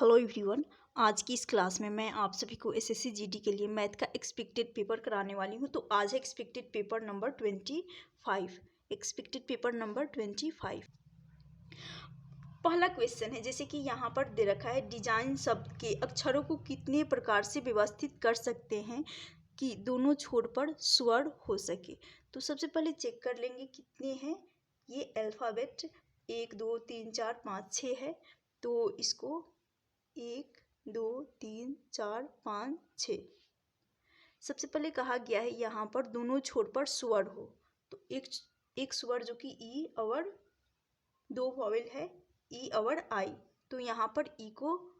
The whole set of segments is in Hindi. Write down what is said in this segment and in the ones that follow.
Hello everyone. आज की इस क्लास में मैं आप सभी को एसएससी जीडी के लिए मैथ का एक्सपेक्टेड पेपर कराने वाली हूं। तो आज है expected paper number 25। Expected paper number 25। पहला क्वेश्चन है, जैसे कि यहाँ पर दे रखा है, डिजाइन शब्द के अक्षरों को कितने प्रकार से व्यवस्थित कर सकते हैं कि दोनों छोर पर स्वर हो सके। तो सबसे पहले चेक कर लेंगे कितने हैं। ये अल्फ़ाबेट 1 2 3 4 5 6 है, तो इसको 1 2 3 4 5 6। सबसे पहले कहा गया है यहाँ पर दोनों छोर पर स्वर हो, तो एक स्वर जो कि ई और दो वॉवेल है ई और आई, तो यहाँ पर ई को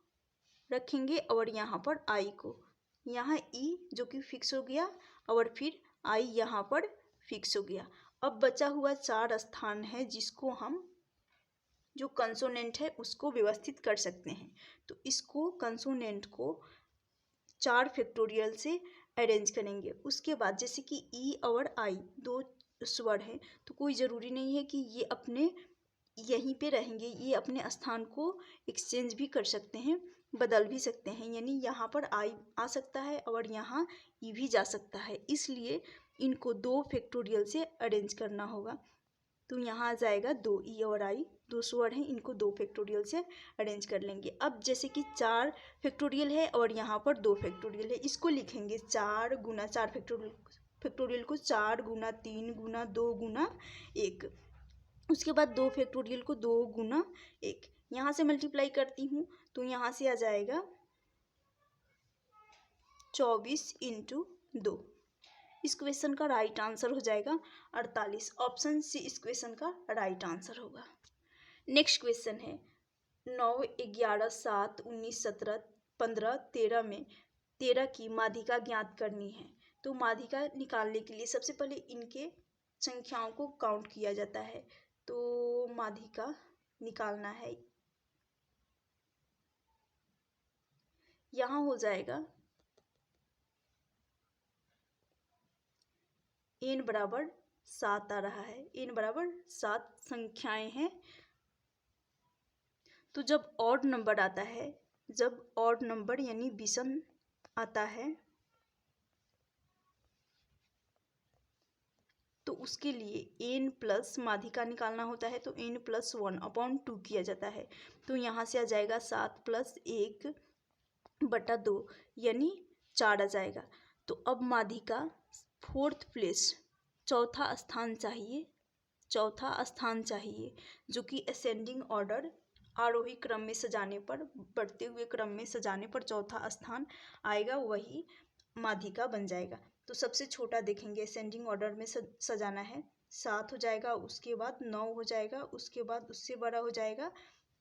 रखेंगे और यहाँ पर आई को। यहाँ ई जो कि फिक्स हो गया और फिर आई यहाँ पर फिक्स हो गया। अब बचा हुआ 4 स्थान है जिसको हम जो कंसोनेंट है उसको व्यवस्थित कर सकते हैं। तो इसको कंसोनेंट को 4 फैक्टोरियल से अरेंज करेंगे। उसके बाद जैसे कि ई और आई दो स्वर हैं, तो कोई ज़रूरी नहीं है कि ये अपने यहीं पे रहेंगे, ये अपने स्थान को एक्सचेंज भी कर सकते हैं, बदल भी सकते हैं। यानी यहाँ पर आई आ सकता है और यहाँ ई भी जा सकता है, इसलिए इनको 2 फैक्टोरियल से अरेंज करना होगा। तो यहाँ आ जाएगा 2 ई और आई, 2 स्वर हैं, इनको 2 फैक्टोरियल से अरेंज कर लेंगे। अब जैसे कि 4 फैक्टोरियल है और यहाँ पर 2 फैक्टोरियल है, इसको लिखेंगे 4 गुना 4 फैक्टोरियल को 4 गुना 3 गुना 2 गुना 1। उसके बाद 2 फैक्टोरियल को 2 गुना 1। यहाँ से मल्टीप्लाई करती हूँ तो यहाँ से आ जाएगा 24 इंटू 2। इस क्वेश्चन का राइट आंसर हो जाएगा 48। ऑप्शन सी इस क्वेश्चन का राइट आंसर होगा। नेक्स्ट क्वेश्चन है, 9 11 7 19 17 15 13 में 13 की माध्यिका ज्ञात करनी है। तो माध्यिका निकालने के लिए सबसे पहले इनके संख्याओं को काउंट किया जाता है। तो माध्यिका निकालना है, यहाँ हो जाएगा n बराबर 7 आ रहा है। n बराबर 7 संख्याएं हैं। तो जब ऑड नंबर आता है, जब ऑड नंबर यानी विषम आता है, तो उसके लिए n प्लस माध्यिका निकालना होता है। तो n प्लस 1/2 किया जाता है। तो यहाँ से आ जाएगा 7 प्लस 1 बटा 2 यानी 4 आ जाएगा। तो अब माध्यिका 4th प्लेस, चौथा स्थान चाहिए, चौथा स्थान चाहिए, जो कि असेंडिंग ऑर्डर आरोही क्रम में सजाने पर, बढ़ते हुए क्रम में सजाने पर चौथा स्थान आएगा, वही माध्यिका बन जाएगा। तो सबसे छोटा देखेंगे, असेंडिंग ऑर्डर में सजाना है, 7 हो जाएगा, उसके बाद 9 हो जाएगा, उसके बाद उससे बड़ा हो जाएगा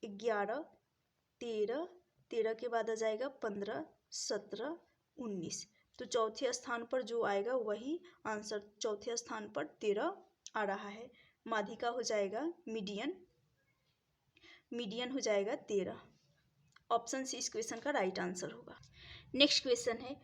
11 13, 13 के बाद आ जाएगा 15 17 19। तो चौथे स्थान पर जो आएगा वही आंसर, चौथे स्थान पर 13 आ रहा है। माध्यिका हो जाएगा मीडियन, मीडियन हो जाएगा 13। ऑप्शन सी इस क्वेश्चन का राइट आंसर होगा। नेक्स्ट क्वेश्चन है,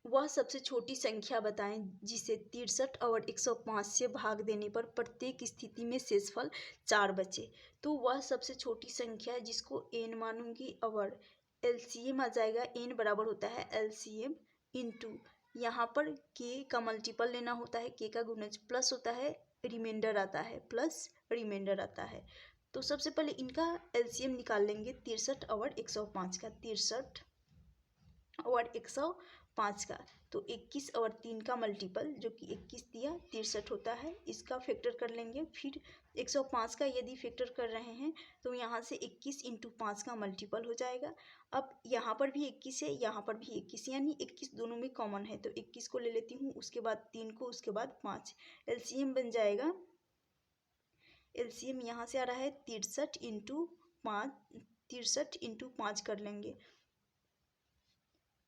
वह सबसे छोटी संख्या बताएं जिसे 63 और 105 से भाग देने पर प्रत्येक स्थिति में शेषफल 4 बचे। तो वह सबसे छोटी संख्या है जिसको n मानूंगी और एलसीएम आ जाएगा। n बराबर होता है एलसीएम इंटू, यहाँ पर k का मल्टीपल लेना होता है, k का गुणज प्लस होता है, रिमाइंडर आता है, प्लस रिमाइंडर आता है। तो सबसे पहले इनका एलसीएम निकाल लेंगे 63 और 105 का, 63 और 105 का। तो 21 और 3 का मल्टीपल जो कि 21 दिया 63 होता है, इसका फैक्टर कर लेंगे। फिर 105 का यदि फैक्टर कर रहे हैं तो यहाँ से 21 इंटू 5 का मल्टीपल हो जाएगा। अब यहाँ पर भी 21 है, यहाँ पर भी 21, यानी 21 दोनों में कॉमन है, तो 21 को ले लेती हूँ, उसके बाद 3 को, उसके बाद 5। एलसीएम बन जाएगा, एलसीएम यहाँ से आ रहा है 63 इंटू 5, 63 इंटू 5 कर लेंगे,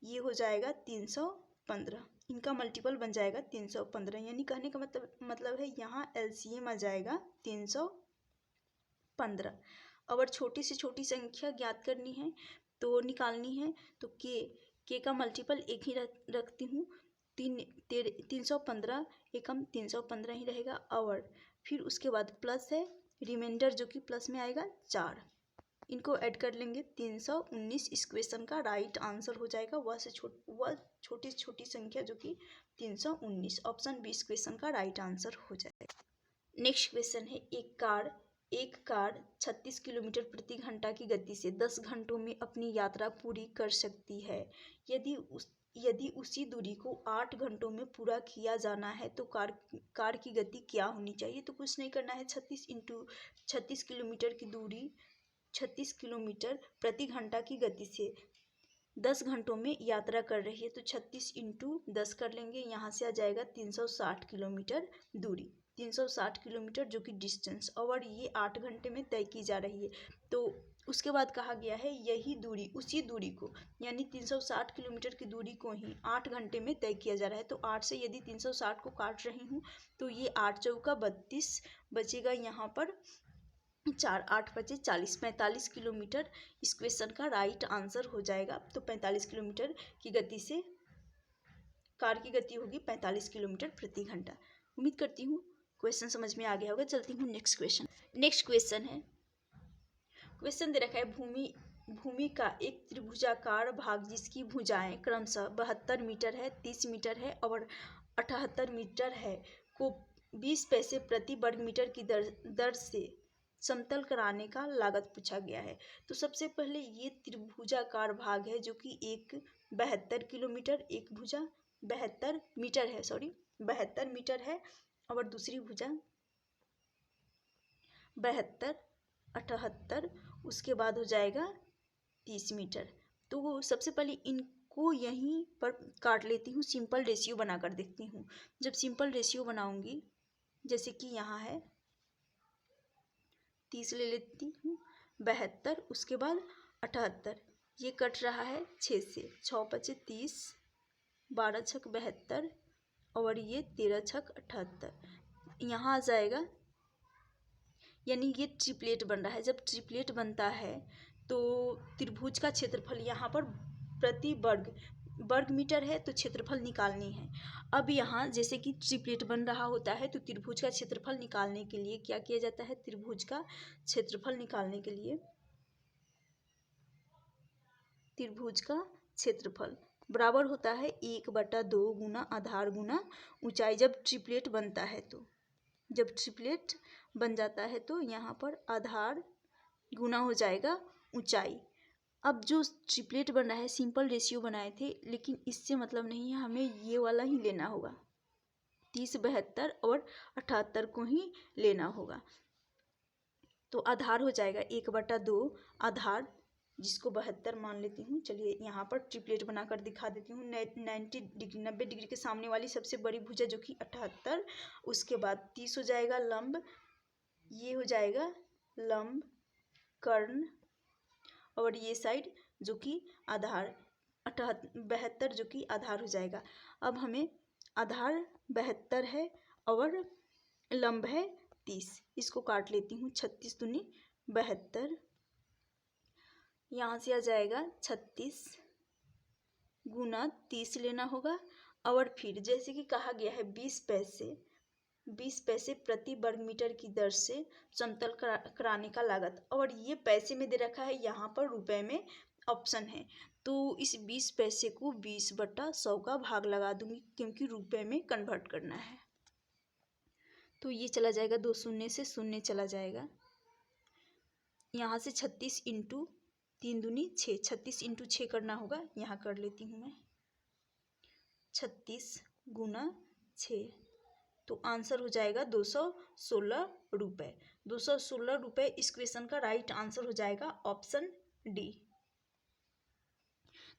ये हो जाएगा 315। इनका मल्टीपल बन जाएगा 315, यानी कहने का मतलब है यहाँ एलसीएम आ जाएगा 315। अगर छोटी से छोटी संख्या ज्ञात करनी है तो निकालनी है, तो के का मल्टीपल एक ही रखती हूँ, 315 एकम 315 ही रहेगा। और फिर उसके बाद प्लस है, रिमाइंडर जो कि प्लस में आएगा 4। इनको ऐड कर लेंगे 319 इस क्वेश्चन का राइट आंसर हो जाएगा वह छोटी छोटी संख्या जो कि 319 ऑप्शन बी इस क्वेश्चन का राइट आंसर हो जाएगा। नेक्स्ट क्वेश्चन है एक कार 36 किलोमीटर प्रति घंटा की गति से 10 घंटों में अपनी यात्रा पूरी कर सकती है। यदि उसी दूरी को 8 घंटों में पूरा किया जाना है तो कार की गति क्या होनी चाहिए। तो कुछ नहीं करना है, 36 किलोमीटर की दूरी 36 किलोमीटर प्रति घंटा की गति से 10 घंटों में यात्रा कर रही है तो 36 इंटू 10 कर लेंगे। यहाँ से आ जाएगा 360 किलोमीटर दूरी, 360 किलोमीटर जो कि डिस्टेंस, और ये 8 घंटे में तय की जा रही है। तो उसके बाद कहा गया है यही दूरी उसी दूरी को यानी 360 किलोमीटर की दूरी को ही 8 घंटे में तय किया जा रहा है। तो 8 से यदि 360 को काट रही हूँ तो ये 8 चौका 32 बचेगा, यहाँ पर 4 8 बचे 40, 45 किलोमीटर इस क्वेश्चन का राइट आंसर हो जाएगा। तो 45 किलोमीटर की गति से कार की गति होगी 45 किलोमीटर प्रति घंटा। उम्मीद करती हूँ क्वेश्चन समझ में आ गया होगा। चलती हूँ नेक्स्ट क्वेश्चन। नेक्स्ट क्वेश्चन है, क्वेश्चन दे रखा है भूमि का एक त्रिभुजाकार भाग जिसकी भुजाएं क्रमशः 72 मीटर है, 30 मीटर है और 78 मीटर है को 20 पैसे प्रति वर्ग मीटर की दर से समतल कराने का लागत पूछा गया है। तो सबसे पहले ये त्रिभुजाकार भाग है जो कि एक 72 किलोमीटर, एक भुजा 72 मीटर है, 72 मीटर है और दूसरी भुजा 72 78, उसके बाद हो जाएगा 30 मीटर। तो सबसे पहले इनको यहीं पर काट लेती हूँ, सिंपल रेशियो बनाकर देखती हूँ। जब सिंपल रेशियो बनाऊंगी, जैसे कि यहाँ है 30 ले लेती हूँ, 72 उसके बाद 78, ये कट रहा है 6 से, 6 बचे 30, 12 छक 72 और ये 13 छक 78, यहाँ आ जाएगा। यानी ये ट्रिपलेट बन रहा है। जब ट्रिपलेट बनता है तो त्रिभुज का क्षेत्रफल यहाँ पर प्रति वर्ग मीटर है तो क्षेत्रफल निकालनी है। अब यहाँ जैसे कि ट्रिपलेट बन रहा होता है तो त्रिभुज का क्षेत्रफल निकालने के लिए क्या किया जाता है, त्रिभुज का क्षेत्रफल निकालने के लिए त्रिभुज का क्षेत्रफल बराबर होता है 1/2 गुना आधार गुना ऊंचाई। जब ट्रिपलेट बनता है तो जब ट्रिपलेट बन जाता है तो यहाँ पर आधार गुना हो जाएगा ऊंचाई। अब जो ट्रिपलेट बन रहा है, सिंपल रेशियो बनाए थे लेकिन इससे मतलब नहीं है, हमें ये वाला ही लेना होगा, 30 72 और 78 को ही लेना होगा। तो आधार हो जाएगा 1/2 आधार, जिसको 72 मान लेती हूँ। चलिए यहाँ पर ट्रिपलेट बनाकर दिखा देती हूँ। 90 डिग्री के सामने वाली सबसे बड़ी भुजा जो कि 78, उसके बाद 30 हो जाएगा लंब, ये हो जाएगा लंब कर्ण, और ये साइड जो कि आधार 72 जो कि आधार हो जाएगा। अब हमें आधार 72 है और लंब है 30, इसको काट लेती हूँ, 36 दूनी 72, यहाँ से आ जाएगा 36 गुना 30 लेना होगा। और फिर जैसे कि कहा गया है 20 पैसे प्रति वर्ग मीटर की दर से समतल कराने का लागत, और ये पैसे में दे रखा है, यहाँ पर रुपए में ऑप्शन है। तो इस 20 पैसे को 20/100 का भाग लगा दूंगी क्योंकि रुपए में कन्वर्ट करना है। तो ये चला जाएगा, 2 शून्य से शून्य चला जाएगा। यहाँ से 36 इंटू 3 दूनी 6, 36 इंटू 6 करना होगा, यहाँ कर लेती हूँ मैं, 36 गुना 6, तो आंसर हो जाएगा 216 रुपये। 216 रुपये इस क्वेश्चन का राइट आंसर हो जाएगा ऑप्शन डी।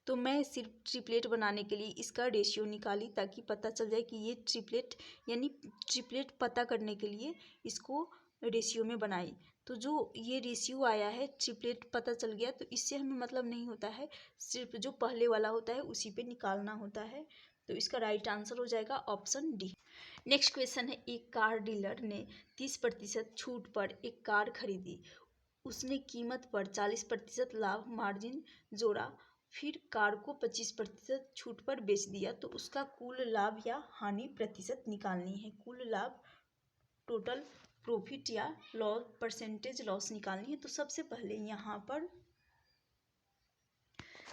तो मैं सिर्फ ट्रिपलेट बनाने के लिए इसका रेशियो निकाली ताकि पता चल जाए कि ये ट्रिपलेट, यानी ट्रिपलेट पता करने के लिए इसको रेशियो में बनाई। तो जो ये रेशियो आया है, ट्रिपलेट पता चल गया, तो इससे हमें मतलब नहीं होता है, सिर्फ जो पहले वाला होता है उसी पे निकालना होता है। तो इसका राइट आंसर हो जाएगा ऑप्शन डी। नेक्स्ट क्वेश्चन है, एक कार डीलर ने 30% छूट पर एक कार खरीदी। उसने कीमत पर 40% लाभ मार्जिन जोड़ा, फिर कार को 25% छूट पर बेच दिया, तो उसका कुल लाभ या हानि प्रतिशत निकालनी है। कुल लाभ टोटल प्रॉफिट या लॉस परसेंटेज लॉस निकालनी है तो सबसे पहले यहाँ पर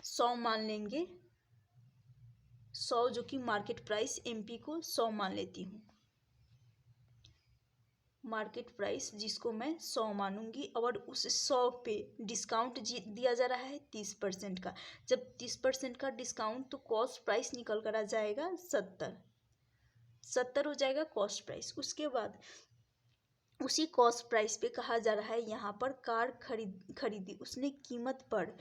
100 मान लेंगे। 100 जो कि मार्केट प्राइस एमपी को 100 मान लेती हूँ। मार्केट प्राइस जिसको मैं 100 मानूंगी और उस 100 पे डिस्काउंट दिया जा रहा है 30% का। जब 30% का डिस्काउंट तो कॉस्ट प्राइस निकल कर आ जाएगा 70 हो जाएगा कॉस्ट प्राइस। उसके बाद उसी कॉस्ट प्राइस पे कहा जा रहा है यहाँ पर कार खरीदी उसने कीमत पर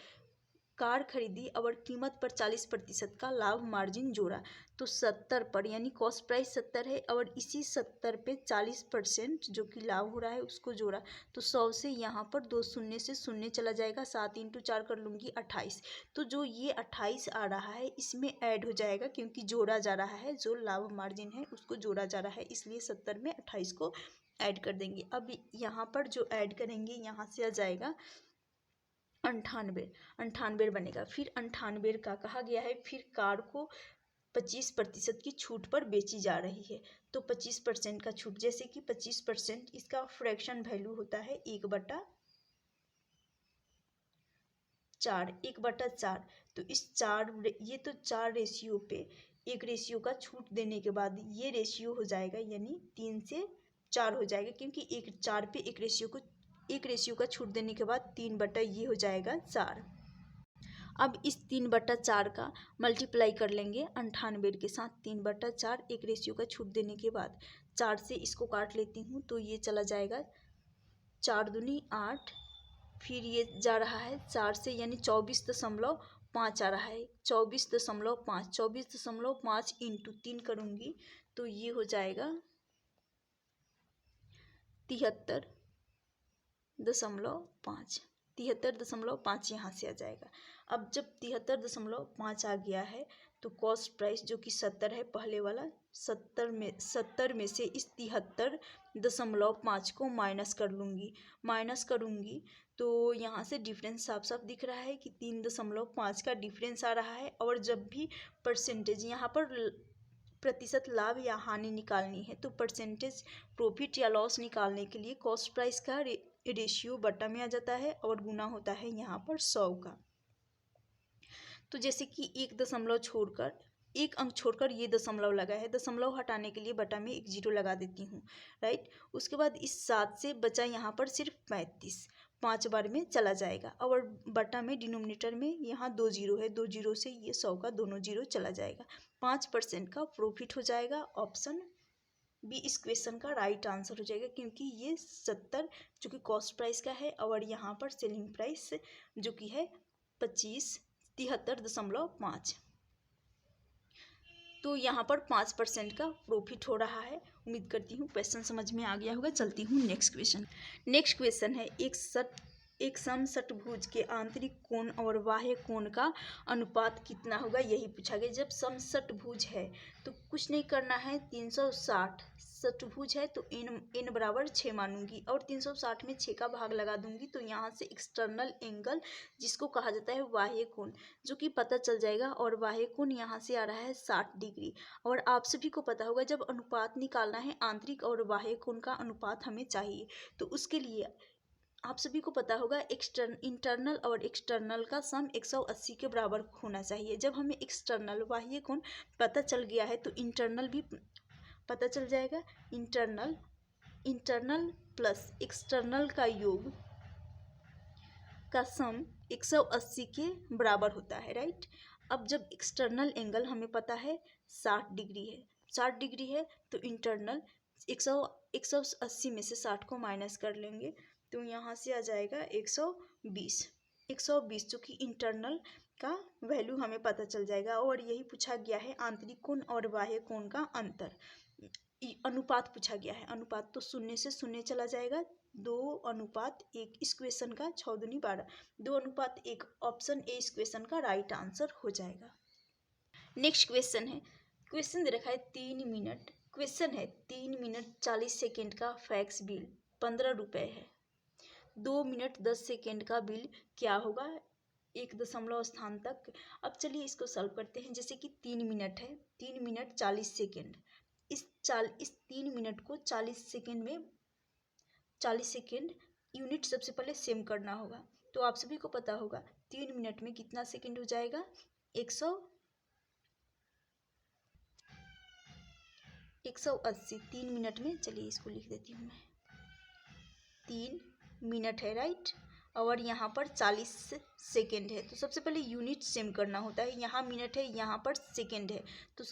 कार खरीदी और कीमत पर 40% का लाभ मार्जिन जोड़ा तो 70 पर यानी कॉस्ट प्राइस 70 है और इसी 70 पे 40% जो कि लाभ हो रहा है उसको जोड़ा तो 100 से यहाँ पर 2 शून्य से शून्य चला जाएगा। 7 × 4 कर लूँगी 28। तो जो ये 28 आ रहा है इसमें ऐड हो जाएगा क्योंकि जोड़ा जा रहा है, जो लाभ मार्जिन है उसको जोड़ा जा रहा है, इसलिए 70 में 28 को ऐड कर देंगे। अब यहाँ पर जो ऐड करेंगे यहाँ से आ जाएगा 98 बनेगा। फिर 98 का कहा गया है फिर कार को 25% की छूट पर बेची जा रही है तो 25% का छूट, जैसे कि 25% इसका फ्रैक्शन वैल्यू होता है 1/4। 1/4 तो इस 4 ये तो 4 रेशियो पे 1 रेशियो का छूट देने के बाद ये रेशियो हो जाएगा यानी 3 से 4 हो जाएगा क्योंकि 4 पे 1 रेशियो का छूट देने के बाद 3 ये हो जाएगा 4। अब इस 3/4 का मल्टीप्लाई कर लेंगे 98 के साथ। 3/4 1 रेशियो का छूट देने के बाद 4 से इसको काट लेती हूँ तो ये चला जाएगा 4 दूनी 8। फिर ये जा रहा है 4 से यानी 24.5 आ रहा है। 24.5 इंटू 3 करूँगी तो ये हो जाएगा 73.5। 73.5 यहाँ से आ जाएगा। अब जब 73.5 आ गया है तो कॉस्ट प्राइस जो कि 70 है पहले वाला 70 में से इस 73.5 को माइनस करूँगी तो यहाँ से डिफरेंस साफ साफ दिख रहा है कि 3.5 का डिफरेंस आ रहा है। और जब भी परसेंटेज यहाँ पर प्रतिशत लाभ या हानि निकालनी है तो परसेंटेज प्रॉफिट या लॉस निकालने के लिए कॉस्ट प्राइस का रेशियो बटा में आ जाता है और गुना होता है यहाँ पर 100 का। तो जैसे कि 1 अंक छोड़कर ये दशमलव लगा है, दशमलव हटाने के लिए बटा में 1 जीरो लगा देती हूँ, राइट। उसके बाद इस 7 से बचा यहाँ पर सिर्फ 35, 5 बार में चला जाएगा और बटा में डिनोमिनेटर में यहाँ 2 जीरो है, 2 जीरो से ये 100 का दोनों जीरो चला जाएगा। 5% का प्रॉफिट हो जाएगा। ऑप्शन बी इस क्वेश्चन का राइट आंसर हो जाएगा क्योंकि ये 70 जो कि कॉस्ट प्राइस का है और यहाँ पर सेलिंग प्राइस जो कि है 73.5। तो यहाँ पर 5% का प्रॉफिट हो रहा है। उम्मीद करती हूँ क्वेश्चन समझ में आ गया होगा। चलती हूँ नेक्स्ट क्वेश्चन है एक समषटभुज के आंतरिक कोण और बाह्य कोण का अनुपात कितना होगा, यही पूछा गया। जब समषटभुज है तो कुछ नहीं करना है, 360 षटभुज है तो n बराबर 6 मानूंगी और 360 में 6 का भाग लगा दूंगी तो यहाँ से एक्सटर्नल एंगल जिसको कहा जाता है बाह्य कोण जो कि पता चल जाएगा और बाह्य कोण यहाँ से आ रहा है 60 डिग्री। और आप सभी को पता होगा जब अनुपात निकालना है आंतरिक और बाह्य कोण का अनुपात हमें चाहिए तो उसके लिए आप सभी को पता होगा इंटरनल और एक्सटर्नल का सम 180 के बराबर होना चाहिए। जब हमें एक्सटर्नल बाह्य कोण पता चल गया है तो इंटरनल भी पता चल जाएगा। इंटरनल प्लस एक्सटर्नल का योग का सम 180 के बराबर होता है, राइट। अब जब एक्सटर्नल एंगल हमें पता है 60 डिग्री है तो इंटरनल 180 में से 60 को माइनस कर लेंगे तो यहाँ से आ जाएगा 120 जो कि इंटरनल का वैल्यू हमें पता चल जाएगा। और यही पूछा गया है आंतरिक कोण और बाह्य कोण का अनुपात पूछा गया है। अनुपात तो 0 से 0 चला जाएगा, 2:1 इस क्वेश्चन का 6 दूनी 12, 2:1 ऑप्शन ए इस क्वेश्चन का राइट आंसर हो जाएगा। नेक्स्ट क्वेश्चन दे रखा है 3 मिनट 3 मिनट 40 सेकेंड का फैक्स बिल 15 रुपये है। 2 मिनट 10 सेकेंड का बिल क्या होगा, 1 दशमलव स्थान तक। अब चलिए इसको सॉल्व करते हैं। जैसे कि 3 मिनट है, 3 मिनट 40 सेकेंड, इस 3 मिनट को 40 सेकेंड में 40 सेकेंड यूनिट सबसे पहले सेम करना होगा। तो आप सभी को पता होगा 3 मिनट में कितना सेकेंड हो जाएगा, 180। 3 मिनट में, चलिए इसको लिख देती हूँ मैं, 3 मिनट है राइट, और यहाँ पर 40 सेकेंड है। तो सबसे पहले यूनिट सेम करना होता है, यहाँ मिनट है, यहाँ पर सेकेंड है, तो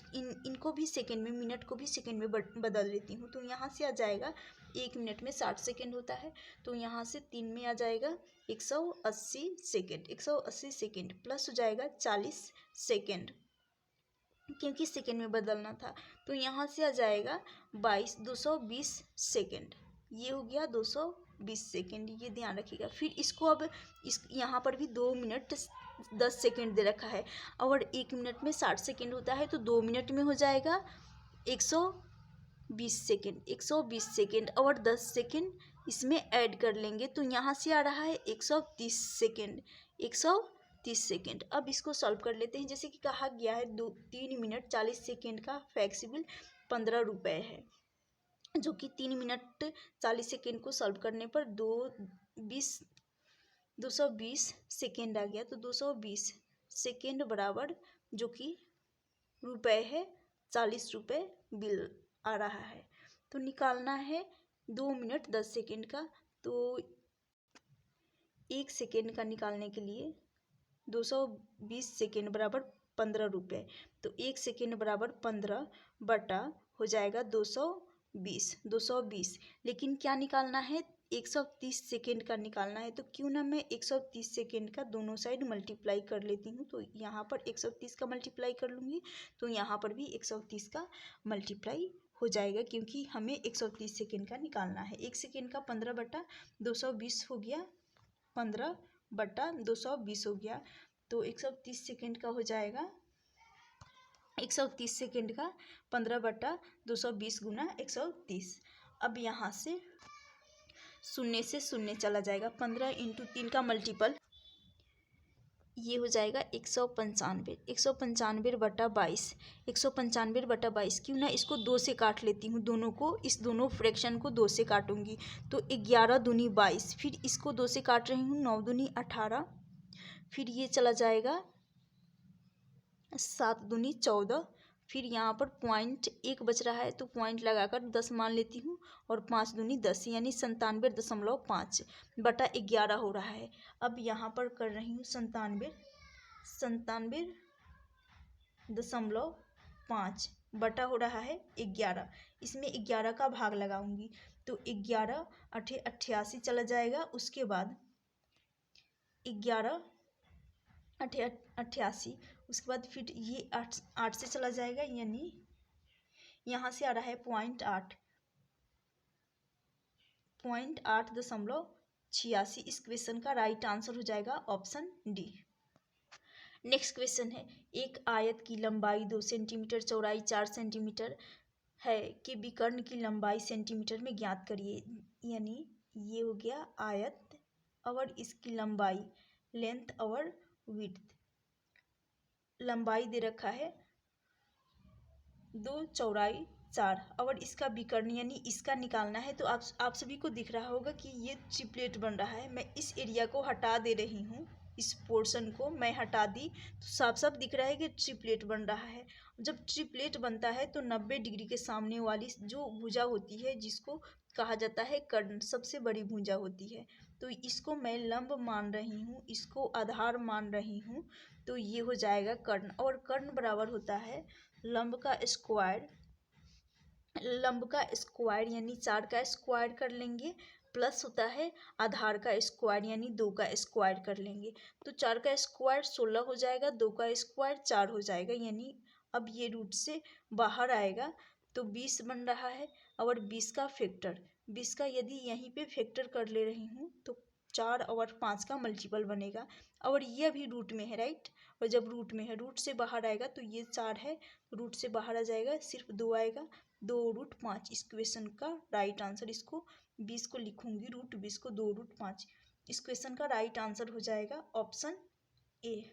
इनको भी सेकेंड में, मिनट को भी सेकेंड में बदल देती हूँ। तो यहाँ से आ जाएगा 1 मिनट में 60 सेकेंड होता है, तो यहाँ से 3 में आ जाएगा 180 सेकेंड। 180 सेकेंड प्लस हो जाएगा 40 सेकेंड, क्योंकि सेकेंड में बदलना था। तो यहाँ से आ जाएगा 220 सेकेंड। ये हो गया 220 सेकेंड, ये ध्यान रखिएगा। फिर इसको अब यहाँ पर भी 2 मिनट 10 सेकेंड दे रखा है, और 1 मिनट में 60 सेकेंड होता है, तो 2 मिनट में हो जाएगा 120 सेकेंड। 120 सेकेंड और 10 सेकेंड इसमें ऐड कर लेंगे, तो यहाँ से आ रहा है 130 सेकेंड। 130 सेकेंड। अब इसको सॉल्व कर लेते हैं। जैसे कि कहा गया है 3 मिनट 40 सेकेंड का फ्लेक्सिबल 15 रुपये है, जो कि 3 मिनट 40 सेकेंड को सॉल्व करने पर 220 सेकेंड आ गया। तो 220 सेकेंड बराबर, जो कि रुपए है, 40 रुपये बिल आ रहा है। तो निकालना है 2 मिनट 10 सेकेंड का। तो 1 सेकेंड का निकालने के लिए 220 सेकेंड बराबर 15 रुपये। तो 1 सेकेंड बराबर 15 बटा हो जाएगा 220। लेकिन क्या निकालना है, 130 सेकेंड का निकालना है। तो क्यों ना मैं 130 सेकेंड का दोनों साइड मल्टीप्लाई कर लेती हूँ। तो यहाँ पर 130 का मल्टीप्लाई कर लूँगी, तो यहाँ पर भी 130 का मल्टीप्लाई हो जाएगा, क्योंकि हमें 130 सेकेंड का निकालना है। 1 सेकेंड का 15 बटा 220 हो गया, 15 बटा 220 हो गया। तो 130 सेकेंड का हो जाएगा, 130 सेकेंड का 15 बटा 220 गुना 130। अब यहाँ से शून्य से शून्य चला जाएगा, 15 इंटू 3 का मल्टीपल, ये हो जाएगा 195। 195 बटा 22, 195 बटा 22। क्यों ना इसको 2 से काट लेती हूँ, दोनों को, इस दोनों फ्रैक्शन को 2 से काटूंगी। तो 11 दूनी 22, फिर इसको 2 से काट रही हूँ, 9 दूनी 18, फिर ये चला जाएगा 7 दूनी 14। फिर यहाँ पर पॉइंट 1 बच रहा है, तो पॉइंट लगाकर 10 मान लेती हूँ, और 5 दूनी 10, यानी 97.5 बटा 11 हो रहा है। अब यहाँ पर कर रही हूँ 97.5 बटा हो रहा है 11। इसमें 11 का भाग लगाऊंगी, तो 11 88 चला जाएगा। उसके बाद 11 88, उसके बाद फिर ये 8 से चला जाएगा, यानी यहाँ से आ रहा है 0.886। इस क्वेश्चन का राइट आंसर हो जाएगा ऑप्शन डी। नेक्स्ट क्वेश्चन है, एक आयत की लंबाई 2 सेंटीमीटर, चौड़ाई 4 सेंटीमीटर है कि विकर्ण की लंबाई सेंटीमीटर में ज्ञात करिए। यानी ये हो गया आयत, और इसकी लंबाई, लेंथ और विड्थ। लंबाई दे रखा है 2, चौड़ाई 4, और इसका विकर्ण यानी इसका निकालना है। तो आप सभी को दिख रहा होगा कि ये ट्रिपलेट बन रहा है। मैं इस एरिया को हटा दे रही हूँ, इस पोर्शन को मैं हटा दी, तो साफ साफ दिख रहा है कि ट्रिपलेट बन रहा है। जब ट्रिपलेट बनता है तो 90 डिग्री के सामने वाली जो भुजा होती है, जिसको कहा जाता है कर्ण, सबसे बड़ी भुजा होती है। तो इसको मैं लंब मान रही हूँ, इसको आधार मान रही हूँ। तो ये हो जाएगा कर्ण, और कर्ण बराबर होता है लंब का स्क्वायर, यानी 4 का स्क्वायर कर लेंगे, प्लस होता है आधार का स्क्वायर, यानी 2 का स्क्वायर कर लेंगे। तो 4 का स्क्वायर 16 हो जाएगा, 2 का स्क्वायर 4 हो जाएगा, यानी अब ये रूट से बाहर आएगा, तो 20 बन रहा है। और 20 का फैक्टर, 20 का यदि यहीं पे फैक्टर कर ले रही हूँ, तो 4 और 5 का मल्टीपल बनेगा। और ये अभी रूट में है राइट, और जब रूट में है, रूट से बाहर आएगा, तो ये 4 है, रूट से बाहर आ जाएगा, सिर्फ 2 आएगा, 2√5। इस क्वेश्चन का राइट आंसर, इसको 20 को लिखूंगी √20 को 2√5। इस क्वेश्चन का राइट आंसर हो जाएगा ऑप्शन ए।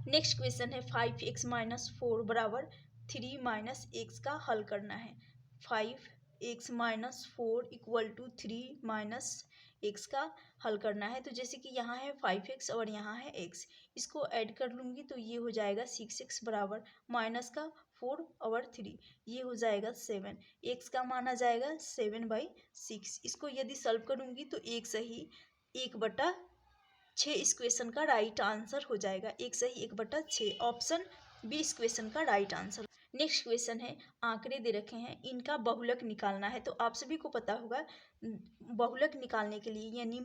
नेक्स्ट क्वेश्चन है 5x - 4 बराबर 3 - x का हल करना है। 5x x minus 4 equal to 3 minus x का हल करना है। तो जैसे कि यहाँ है 5x और यहाँ है x, इसको ऐड कर लूँगी तो ये हो जाएगा 6x बराबर माइनस का 4 और 3, ये हो जाएगा 7। x का मान आ जाएगा 7/6। इसको यदि सॉल्व करूँगी तो एक सही 1/6 इस क्वेश्चन का राइट आंसर हो जाएगा। एक सही 1/6 ऑप्शन बी इस क्वेश्चन का राइट आंसर। नेक्स्ट क्वेश्चन है, आंकड़े दे रखे हैं, इनका बहुलक निकालना है। तो आप सभी को पता होगा बहुलक निकालने के लिए यानी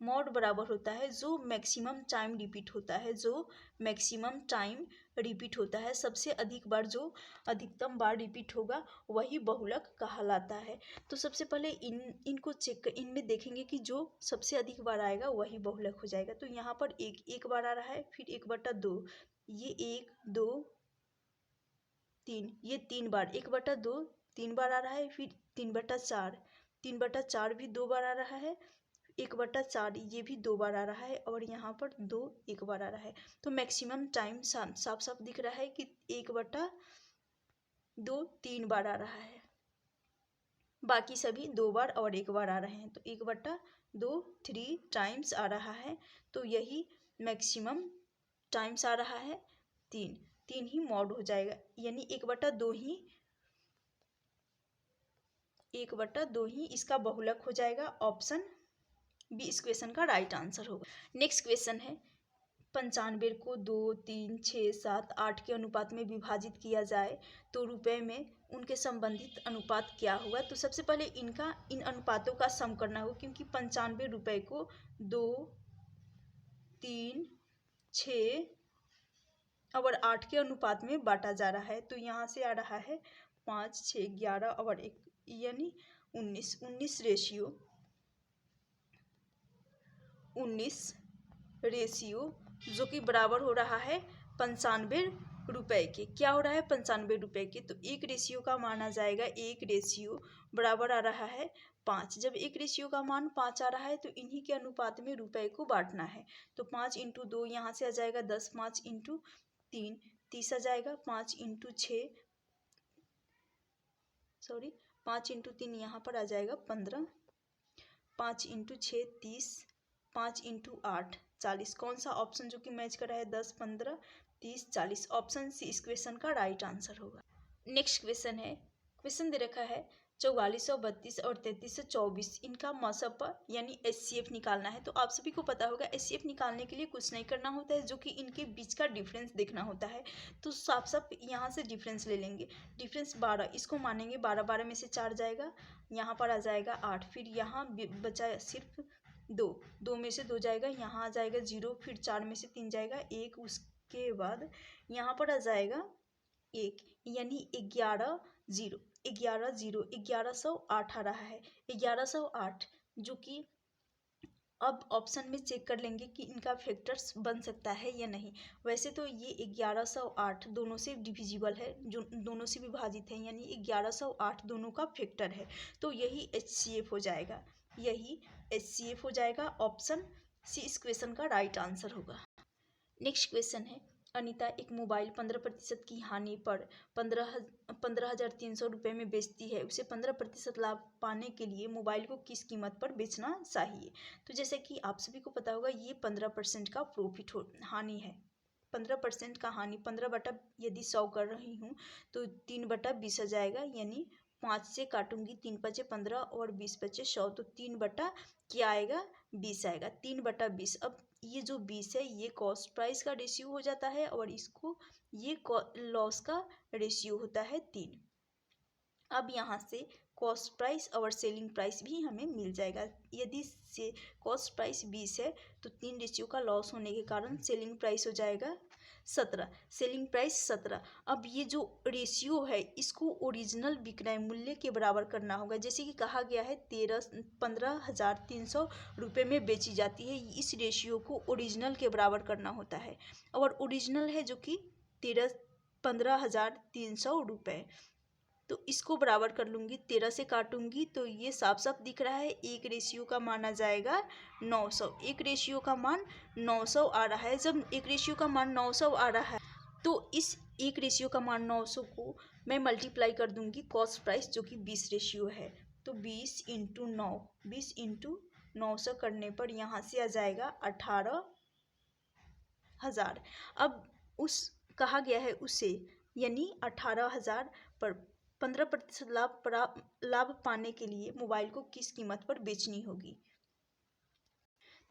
मॉड बराबर होता है जो मैक्सिमम टाइम रिपीट होता है, जो मैक्सिमम टाइम रिपीट होता है, सबसे अधिक बार जो अधिकतम बार रिपीट होगा वही बहुलक कहलाता है। तो सबसे पहले इनको चेक कर, इनमें देखेंगे कि जो सबसे अधिक बार आएगा वही बहुलक हो जाएगा। तो यहाँ पर एक बार आ रहा है, फिर 1/2, ये 1 2 3, ये 3 बार, 1/2 3 बार आ रहा है, फिर 3/4, 3/4 भी 2 बार आ रहा है, 1/4 ये भी 2 बार आ रहा है, और यहाँ पर 2 1 बार आ रहा है। तो मैक्सिमम टाइम साफ साफ दिख रहा है कि 1/2 3 बार आ रहा है, बाकी सभी 2 बार और 1 बार आ रहे हैं। तो 1/2 3 टाइम्स आ रहा है, तो यही मैक्सिमम टाइम्स आ रहा है 3 ही मॉड हो जाएगा, यानी 1/2 ही इसका बहुलक हो जाएगा। ऑप्शन बी इस क्वेश्चन का राइट आंसर होगा। नेक्स्ट क्वेश्चन है, 95 को 2 3 6 7 8 के अनुपात में विभाजित किया जाए तो रुपए में उनके संबंधित अनुपात क्या होगा। तो सबसे पहले इन अनुपातों का सम करना होगा, क्योंकि 95 रुपए को 2 3 6 और 8 के अनुपात में बांटा जा रहा है। तो यहाँ से आ रहा है 5 6 11 और 1 यानी 19 रेशियो जो कि बराबर हो रहा है 95 रुपए के। क्या हो रहा है 95 रुपए के, तो एक रेशियो का मान आ जाएगा, एक रेशियो बराबर आ रहा है 5। जब एक रेशियो का मान 5 आ रहा है तो इन्हीं के अनुपात में रुपए को बांटना है। तो 5 × 2 यहाँ से आ जाएगा 10, 5 × 3 30 आ जाएगा, 5 × 3 यहाँ पर आ जाएगा 15, 5 × 6 30, 5 × 8 40। कौन सा ऑप्शन जो कि मैच कर रहा है 10 15 30 40, ऑप्शन सी इस क्वेश्चन का राइट आंसर होगा। नेक्स्ट क्वेश्चन है, क्वेश्चन दे रखा है 4432 और 3324, इनका मसप यानी HCF निकालना है। तो आप सभी को पता होगा HCF निकालने के लिए कुछ नहीं करना होता है, जो कि इनके बीच का डिफरेंस देखना होता है। तो साफ साफ यहाँ से डिफरेंस ले लेंगे, डिफरेंस 12, इसको मानेंगे 12, 12 में से 4 जाएगा, यहाँ पर आ जाएगा 8, फिर यहाँ बचा सिर्फ 2 में से 2 जाएगा, यहाँ आ जाएगा 0, फिर 4 में से 3 जाएगा 1, उसके बाद यहाँ पर आ जाएगा 1, यानी 1108 आ रहा है, 1108, जो कि अब ऑप्शन में चेक कर लेंगे कि इनका फैक्टर्स बन सकता है या नहीं। वैसे तो ये 1108 दोनों से डिविजिबल है, जो दोनों से विभाजित है, यानी 1108 दोनों का फैक्टर है, तो यही HCF हो जाएगा, यही HCF हो जाएगा। ऑप्शन सी इस क्वेश्चन का राइट आंसर होगा। नेक्स्ट क्वेश्चन है, अनीता एक मोबाइल 15% की हानि पर 15,300 रुपये में बेचती है, उसे 15% लाभ पाने के लिए मोबाइल को किस कीमत पर बेचना चाहिए। तो जैसे कि आप सभी को पता होगा ये 15% का प्रॉफिट हानि है, 15% का हानि, 15 यदि 100 कर रही हूँ तो 3/20 आ जाएगा, यानी 5 से काटूंगी, 3 × 5 = 15 और 20 × 5 = 100, तो 3 क्या आएगा 20 आएगा, 3/20। अब ये जो 20 है ये कॉस्ट प्राइस का रेशियो हो जाता है, और इसको ये लॉस का रेशियो होता है 3। अब यहाँ से कॉस्ट प्राइस और सेलिंग प्राइस भी हमें मिल जाएगा। यदि से कॉस्ट प्राइस 20 है तो 3 रेशियो का लॉस होने के कारण सेलिंग प्राइस हो जाएगा 17, सेलिंग प्राइस 17। अब ये जो रेशियो है इसको ओरिजिनल विक्रय मूल्य के बराबर करना होगा, जैसे कि कहा गया है 15,300 रुपये में बेची जाती है, इस रेशियो को ओरिजिनल के बराबर करना होता है, और ओरिजिनल है जो कि 15,300 रुपये। तो इसको बराबर कर लूँगी, 13 से काटूंगी तो ये साफ साफ दिख रहा है, एक रेशियो का मान आ जाएगा 900, एक रेशियो का मान 900 आ रहा है। जब एक रेशियो का मान 900 आ रहा है तो इस एक रेशियो का मान 900 को मैं मल्टीप्लाई कर दूंगी कॉस्ट प्राइस जो कि 20 रेशियो है, तो 20 इंटू 9, 20 इंटू 900 करने पर यहाँ से आ जाएगा 18,000। अब उस कहा गया है उसे, यानी 18,000 पर 15% लाभ पाने के लिए मोबाइल को किस कीमत पर बेचनी होगी।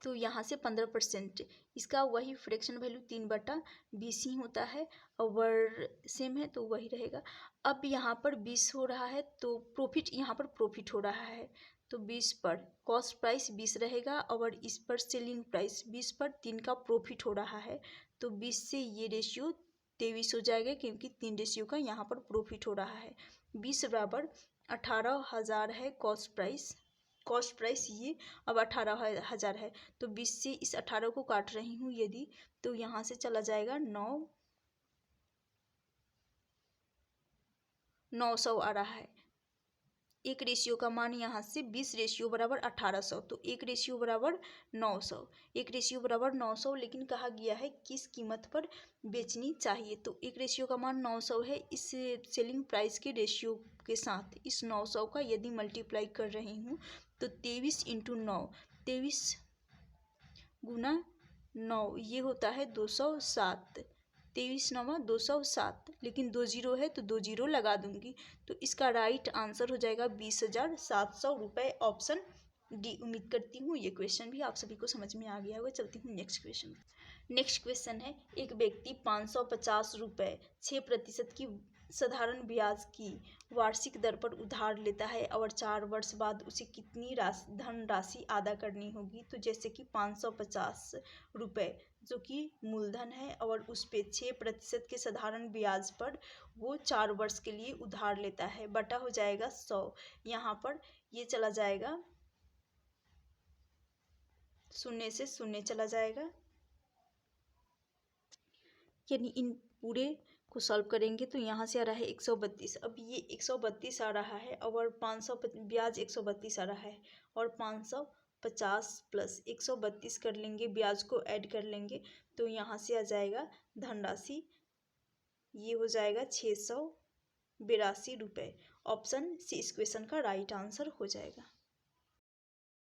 तो यहाँ से 15%, इसका वही फ्रैक्शन वैल्यू 3/20 ही होता है, और सेम है तो वही रहेगा। अब यहाँ पर 20 हो रहा है तो प्रॉफिट, यहाँ पर प्रॉफिट हो रहा है, तो 20 पर कॉस्ट प्राइस 20 रहेगा और इस पर सेलिंग प्राइस 20 पर 3 का प्रॉफिट हो रहा है, तो 20 से ये रेशियो 23 हो जाएगा क्योंकि 3 रेशियो का यहाँ पर प्रॉफिट हो रहा है। 20 बराबर 18,000 है कॉस्ट प्राइस ये अब 18,000 है, तो 20 से इस 18 को काट रही हूँ यदि, तो यहाँ से चला जाएगा 900 आ रहा है। एक रेशियो का मान यहाँ से 20 रेशियो बराबर 1800, तो एक रेशियो बराबर 900, एक रेशियो बराबर 900, लेकिन कहा गया है किस कीमत पर बेचनी चाहिए। तो एक रेशियो का मान 900 है, इस सेलिंग प्राइस के रेशियो के साथ इस 900 का यदि मल्टीप्लाई कर रही हूँ तो 23 इंटू 9, 23 गुना 9 ये होता है 207, 23 9 207, लेकिन 2 जीरो है तो 2 जीरो लगा दूंगी, तो इसका राइट आंसर हो जाएगा 20,700 रुपये, ऑप्शन डी। उम्मीद करती हूँ ये क्वेश्चन भी आप सभी को समझ में आ गया होगा। चलती हूँ नेक्स्ट क्वेश्चन। नेक्स्ट क्वेश्चन है, एक व्यक्ति 550 रुपये 6% की साधारण ब्याज की वार्षिक दर पर उधार लेता है और 4 वर्ष बाद उसे कितनी धनराशि अदा करनी होगी। तो जैसे कि 550 रुपये जो कि मूलधन है और उस पे 6% के साधारण ब्याज पर वो 4 वर्ष के लिए उधार लेता है, बटा हो जाएगा 100। यहाँ पर ये चला जाएगा, शून्य से शून्य चला जाएगा, यानी इन पूरे को सॉल्व करेंगे तो यहाँ से आ रहा है 132। अब ये 132 आ रहा है और 500 ब्याज 132 आ रहा है, और 550 प्लस 132 कर लेंगे, ब्याज को ऐड कर लेंगे, तो यहाँ से आ जाएगा धनराशि, ये हो जाएगा 682 रुपये। ऑप्शन सी इस क्वेश्चन का राइट आंसर हो जाएगा।